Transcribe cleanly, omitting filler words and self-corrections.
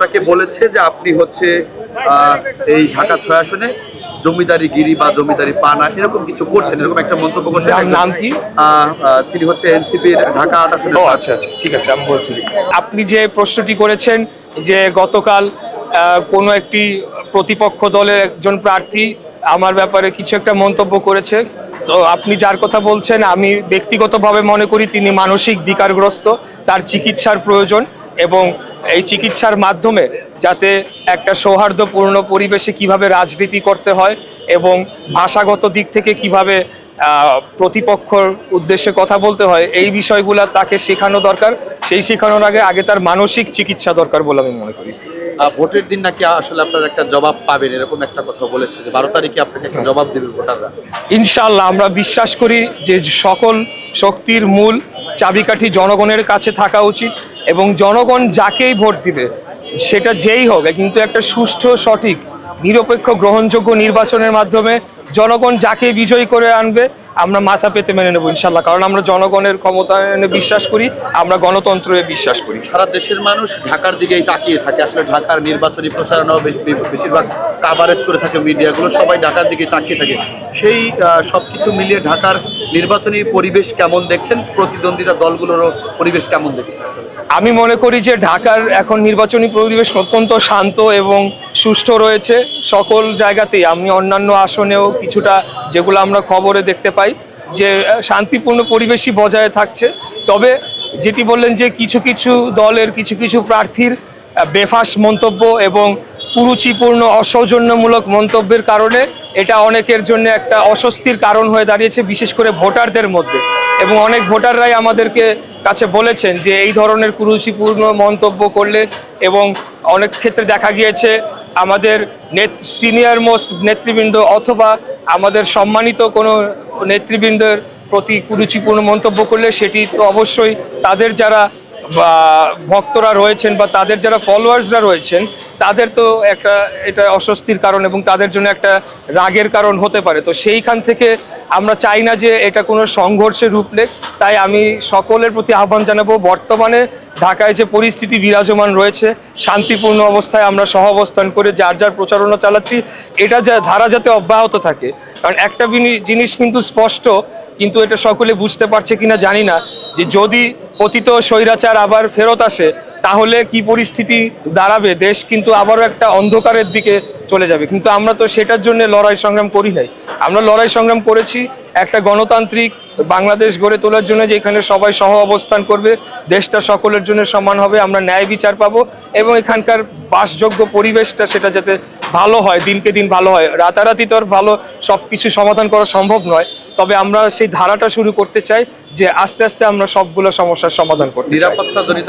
আপনাকে বলেছে যে আপনি হচ্ছে এই ঢাকা ৬ আসনে জমিদারি গিরি বা জমিদারি পানা এরকম কিছু করছেন, এরকম একটা মন্তব্য করছেন। নাম কি? তিনি হচ্ছে এনসিপির ঢাকা ৮ আসনের। ও আচ্ছা আচ্ছা, ঠিক আছে, আমি বলছি। আপনি যে প্রশ্নটি করেছেন যে গতকাল কোনো একটি প্রতিপক্ষ দলের একজন প্রার্থী আমার ব্যাপারে কিছু একটা মন্তব্য করেছে, তো আপনি যার কথা বলছেন আমি ব্যক্তিগতভাবে মনে করি তিনি মানসিক বিকারগ্রস্ত, তার চিকিৎসার প্রয়োজন এবং এই চিকিৎসার মাধ্যমে যাতে একটা সৌহার্দ্যপূর্ণ পরিবেশে কিভাবে রাজনীতি করতে হয় এবং ভাষাগত দিক থেকে কিভাবে প্রতিপক্ষর উদ্দেশ্যে কথা বলতে হয় এই বিষয়গুলো তাকে শেখানো দরকার। সেই শেখানোর আগে তার মানসিক চিকিৎসা দরকার বলে আমি মনে করি। ভোটের দিন নাকি আসলে আপনারা একটা জবাব পাবেন, এরকম একটা কথা বলেছে যে 12 তারিখে আপনাকে একটা জবাব দেবে ভোটাররা। ইনশাআল্লাহ আমরা বিশ্বাস করি যে সকল শক্তির মূল চাবিকাঠি জনগণের কাছে থাকা উচিত এবং জনগণ যাকেই ভোট দিবে সেটা যেই হোক, কিন্তু একটা সুষ্ঠু, সঠিক, নিরপেক্ষ, গ্রহণযোগ্য নির্বাচনের মাধ্যমে জনগণ যাকে বিজয়ী করে আনবে আমরা মাথা পেতে মেনে নেব ইনশাল্লাহ। কারণ আমরা জনগণের ক্ষমতায়নে বিশ্বাস করি, আমরা গণতন্ত্রে বিশ্বাস করি। সারা দেশের মানুষ ঢাকার দিকেই তাকিয়ে থাকে, আসলে ঢাকার নির্বাচনী প্রচারণা বেশিরভাগ কাভারেজ করে থাকে মিডিয়াগুলো, সবাই ঢাকার দিকে তাকিয়ে থাকে। সেই সবকিছু মিলিয়ে ঢাকার নির্বাচনী পরিবেশ কেমন দেখছেন, প্রতিদ্বন্দ্বিতা দলগুলোরও পরিবেশ কেমন দেখছেন? আমি মনে করি যে ঢাকার এখন নির্বাচনী পরিবেশ অত্যন্ত শান্ত এবং সুষ্ঠু রয়েছে সকল জায়গাতেই। আমি অন্যান্য আসনেও কিছুটা যেগুলো আমরা খবরে দেখতে পাই যে শান্তিপূর্ণ পরিবেশই বজায় থাকছে। তবে যেটি বললেন যে কিছু কিছু দলের কিছু কিছু প্রার্থীর বেফাস মন্তব্য এবং কুরুচিপূর্ণ অসৌজন্যমূলক মন্তব্যের কারণে এটা অনেকের জন্য একটা অস্বস্তির কারণ হয়ে দাঁড়িয়েছে, বিশেষ করে ভোটারদের মধ্যে। এবং অনেক ভোটাররাই আমাদেরকে কাছে বলেছেন যে এই ধরনের কুরুচিপূর্ণ মন্তব্য করলে, এবং অনেক ক্ষেত্রে দেখা গিয়েছে আমাদের সিনিয়র মোস্ট নেতৃবৃন্দ অথবা আমাদের সম্মানিত কোনো নেতৃবৃন্দের প্রতি কুরুচিপূর্ণ মন্তব্য করলে সেটি তো অবশ্যই তাদের যারা ভক্তরা রয়েছেন বা তাদের যারা ফলোয়ার্সরা রয়েছেন তাদের তো একটা এটা অস্বস্তির কারণ এবং তাদের জন্য একটা রাগের কারণ হতে পারে। তো সেইখান থেকে আমরা চাই না যে এটা কোনো সংঘর্ষের রূপ নেক। তাই আমি সকলের প্রতি আহ্বান জানাবো, বর্তমানে ঢাকায় যে পরিস্থিতি বিরাজমান রয়েছে, শান্তিপূর্ণ অবস্থায় আমরা সহাবস্থান করে যার যার প্রচারণা চালাচ্ছি, এটা ধারা যাতে অব্যাহত থাকে। কারণ একটা জিনিস কিন্তু স্পষ্ট, কিন্তু এটা সকলে বুঝতে পারছে কিনা জানি না, যে যদি পতিত স্বৈরাচার আবার ফেরত আসে তাহলে কি পরিস্থিতি দাঁড়াবে। দেশ কিন্তু আবারও একটা অন্ধকারের দিকে চলে যাবে। কিন্তু আমরা তো সেটার জন্য লড়াই সংগ্রাম করি নাই, আমরা লড়াই সংগ্রাম করেছি একটা গণতান্ত্রিক বাংলাদেশ গড়ে তোলার জন্য, যেখানে সবাই সহ অবস্থান করবে, দেশটা সকলের জন্য সমান হবে, আমরা ন্যায় বিচার পাবো এবং এখানকার বাসযোগ্য পরিবেশটা সেটা যাতে ভালো হয়, দিনকে দিন ভালো হয়। রাতারাতি তো আর ভালো সব কিছু সমাধান করা সম্ভব নয়, তবে আমরা সেই ধারাটা শুরু করতে চাই যে আস্তে আস্তে আমরা সবগুলো সমস্যার সমাধান করতে চাই। নিরাপত্তা জনিত